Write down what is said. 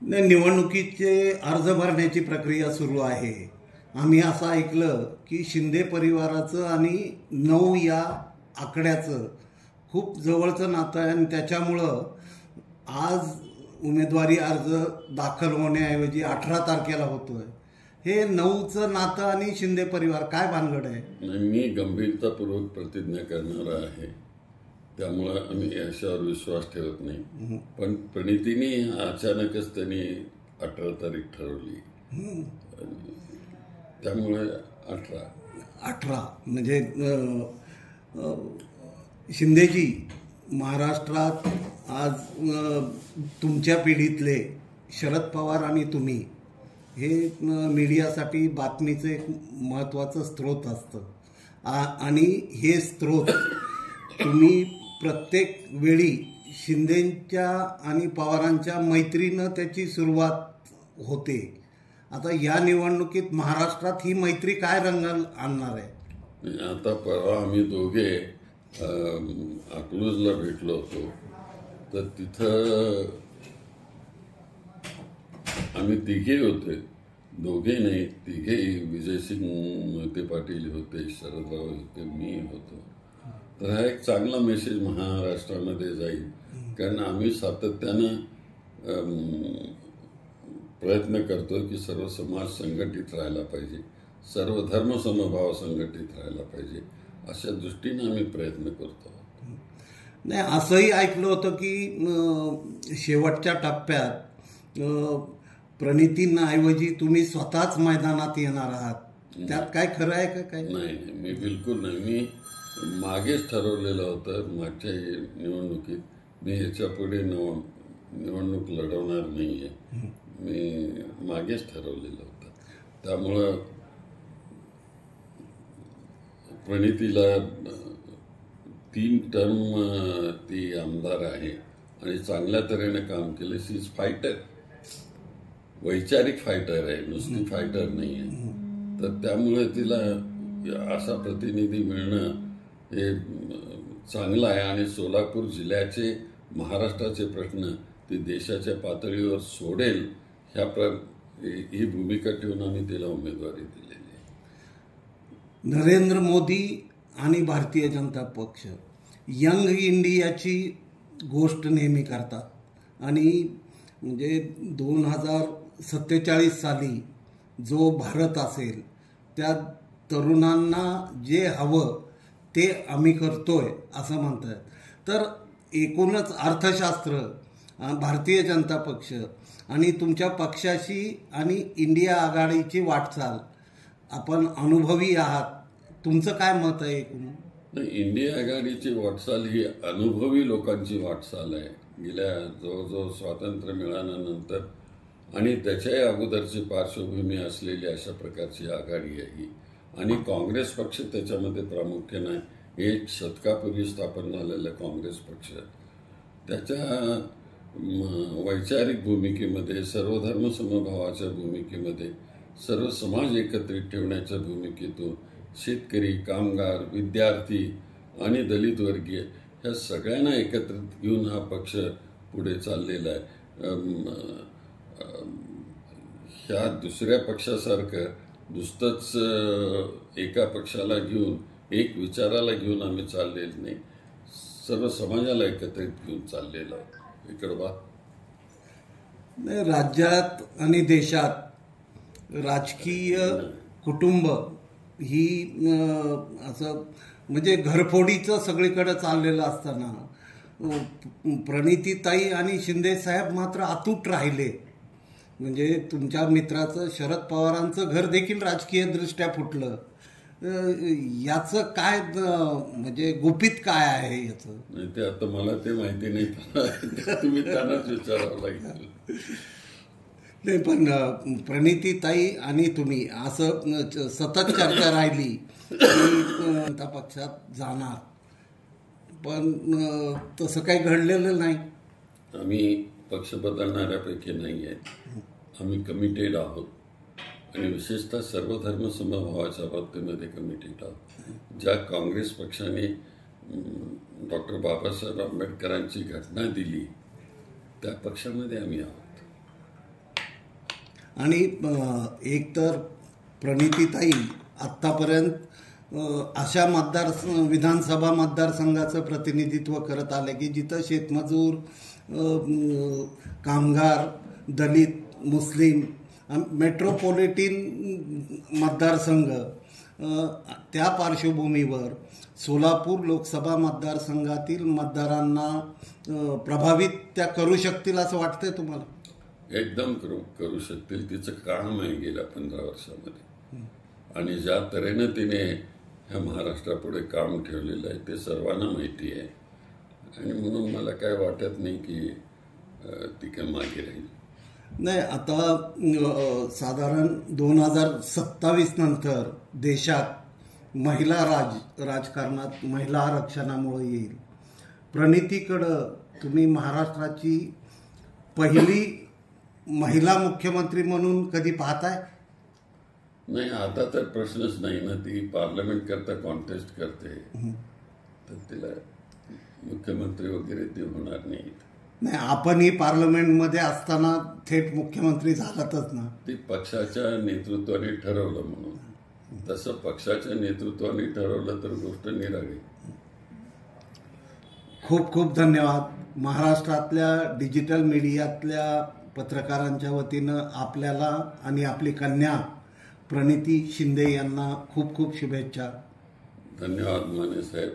निवडणुकीचे अर्ज भरण्याची प्रक्रिया सुरू आहे. आम्ही असं ऐकलं की शिंदे परिवाराचं आणि 9 या आकड्याचं खूप जवळचं नातं आहे आणि त्याच्यामुळं आज उमेदवारी अर्ज दाखल होण्याऐवजी 18 तारखेला होतोय. हे 9चं नातं आणि शिंदे परिवार काय भानगड आहे? मी गंभीरतापूर्वक प्रतिज्ञा करणारा आहे, त्यामुळे आम्ही याच्यावर विश्वास ठेवत नाही. पण प्रणितीने अचानकच त्यांनी 18 तारीख ठरवली, त्यामुळे 18 म्हणजे शिंदेजी महाराष्ट्रात आज तुमच्या पिढीतले शरद पवार आणि तुम्ही हे मीडियासाठी बातमीचं एक महत्त्वाचं स्रोत असतं आणि हे स्रोत तुम्ही प्रत्येक वेळी शिंदेंच्या आणि पवारांच्या मैत्रीनं त्याची सुरुवात होते. आता या निवडणुकीत महाराष्ट्रात ही मैत्री काय रंग आणणार आहे? आता परवा आम्ही दोघे अकलूजला भेटलो होतो, तर तिथं आम्ही तिघे होते, दोघे नाही तिघेही, विजयसिंग मोहिते पाटील होते, शरदराव होते, मी होतो. तर हा एक चांगला मेसेज महाराष्ट्रामध्ये जाईल, कारण आम्ही सातत्यानं प्रयत्न करतो की सर्व समाज संघटित राहायला पाहिजे, सर्व धर्म समभाव संघटित राहायला पाहिजे, अशा दृष्टीने आम्ही प्रयत्न करतो. नाही, असंही ऐकलं होतं की शेवटच्या टप्प्यात प्रणितींऐवजी तुम्ही स्वतःच मैदानात येणार आहात. त्यात काय खरं आहे का? काय नाही, मी बिलकुल नाही. मी मागेच ठरवलेलं होतं, मागच्या निवडणुकीत मी ह्याच्या पुढे निवडणूक लढवणार नाहीये, मी मागेच ठरवलेलं होतं. त्यामुळं प्रणितीला 3 टर्म ती आमदार आहे आणि चांगल्या तऱ्हेने काम केलं. शी इज फायटर, वैचारिक फायटर आहे, नुसती फायटर नाही आहे. तर त्यामुळे तिला असा प्रतिनिधी मिळणं हे चांगलं आहे आणि सोलापूर जिल्ह्याचे, महाराष्ट्राचे प्रश्न ती देशाच्या पातळीवर सोडेल ही भूमिका ठेवून आम्ही तिला उमेदवारी दिलेली आहे. नरेंद्र मोदी आणि भारतीय जनता पक्ष यंग इंडियाची गोष्ट नेहमी करतात आणि म्हणजे 2047 साली जो भारत असेल त्या तरुणांना जे हवं ते आम्ही करतोय असं म्हणतात. तर एकूणच अर्थशास्त्र, भारतीय जनता पक्ष आणि तुमच्या पक्षाशी आणि इंडिया आघाडीची वाटचाल, आपण अनुभवी आहात, तुमचं काय मत आहे एकूण? इंडिया आघाडीची वाटचाल ही अनुभवी लोकांची वाटचाल आहे. गेल्या जवळजवळ स्वातंत्र्य मिळाल्यानंतर आणि त्याच्याही अगोदरची पार्श्वभूमी असलेली अशा प्रकारची आघाडी आहे ही. आणि काँग्रेस पक्ष त्याच्यामध्ये प्रामुख्याने 1 शतकापूर्वी स्थापन झालेला काँग्रेस पक्ष, त्याच्या वैचारिक भूमिकेमध्ये, सर्व धर्म समभावाच्या भूमिकेमध्ये, सर्व समाज एकत्रित ठेवण्याच्या भूमिकेतून शेतकरी, कामगार, विद्यार्थी आणि दलित वर्गीय ह्या सगळ्यांना एकत्रित घेऊन हा पक्ष पुढे चाललेला आहे. ह्या दुसऱ्या पक्षासारखं नुसतंच एका पक्षाला घेऊन, एक विचाराला घेऊन आम्ही चाललेलं नाही, सर्व समाजाला एकत्रित घेऊन चाललेलं आहे. इकडं बा, राज्यात आणि देशात राजकीय कुटुंब ही असं म्हणजे घरफोडीचं सगळीकडे चाललेलं असताना प्रणितीताई आणि शिंदे साहेब मात्र अतूट राहिले. म्हणजे तुमच्या मित्राचं शरद पवारांचं घर देखील राजकीय दृष्ट्या फुटलं. याचं काय म्हणजे गुपित काय आहे याचं? नाही, ते आता मला ते माहिती नाही, तुम्ही त्यांनाच विचारावं लागेल. नाही, पण प्रणितीताई आणि तुम्ही असं सतत चर्चा राहिली की जनता पक्षात जाणार, पण तसं काही घडलेलं नाही. आम्ही पक्ष बदलणाऱ्यापैकी नाही आहे, आम्ही कमिटेड आहोत आणि विशेषतः सर्व धर्म समभावाच्या बाबतीमध्ये कमिटेड आहोत. ज्या काँग्रेस पक्षाने डॉक्टर बाबासाहेब आंबेडकरांची घटना दिली त्या पक्षामध्ये आम्ही आहोत. आणि एक तर प्रणितीताई आत्तापर्यंत अशा विधानसभा मतदारसंघाचं प्रतिनिधित्व करत आले की जिथं शेतमजूर, कामगार, दलित, मुस्लिम, मेट्रोपॉलिटन मतदारसंघ, त्या पार्श्वभूमीवर सोलापूर लोकसभा मतदारसंघातील मतदारांना प्रभावित त्या करू शकतील असं वाटतंय तुम्हाला? एकदम करू शकतील. तिचं काम आहे गेल्या 15 वर्षामध्ये, आणि ज्या तऱ्हेनं तिने ह्या महाराष्ट्रापुढे काम ठेवलेलं आहे ते सर्वांना माहिती आहे, आणि म्हणून मला काय वाटत नाही की ती काय मागे राहील. नाही, आता साधारण 2027 नंतर देशात महिला राजकारणात महिला आरक्षणामुळे येईल. प्रणितीकडं तुम्ही महाराष्ट्राची पहिली महिला मुख्यमंत्री म्हणून कधी पाहताय? नाही, आता तर प्रश्नच नाही ना. ती पार्लमेंट करता कॉन्टेस्ट करते, तर तिला मुख्यमंत्री वगैरे ती होणार नाही. नाही, आपणही पार्लमेंटमध्ये असताना थेट मुख्यमंत्री झालातच ना. ती पक्षाच्या नेतृत्वाने ठरवलं म्हणून. तसं पक्षाच्या नेतृत्वाने ठरवलं तर गोष्ट निराळी. खूप खूप धन्यवाद. महाराष्ट्रातल्या डिजिटल मीडियातल्या पत्रकारांच्या वतीनं आपल्याला आणि आपली कन्या प्रणिती शिंदे यांना खूप खूप शुभेच्छा. धन्यवाद माने साहेब.